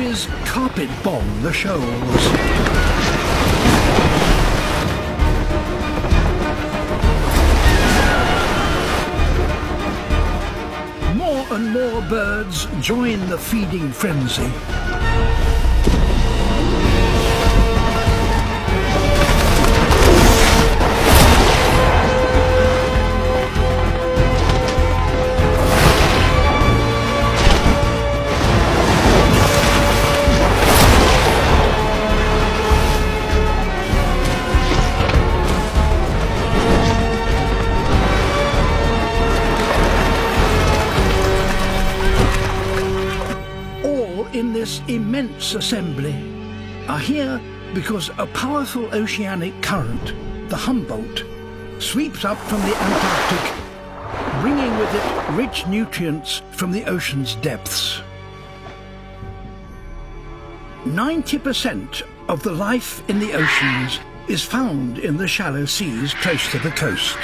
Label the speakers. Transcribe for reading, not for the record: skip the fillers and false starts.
Speaker 1: babies carpet bomb the shoals. More and more birds join the feeding frenzy. In this immense assembly are here because a powerful oceanic current, the Humboldt, sweeps up from the Antarctic, bringing with it rich nutrients from the ocean's depths. 90% of the life in the oceans is found in the shallow seas close to the coast.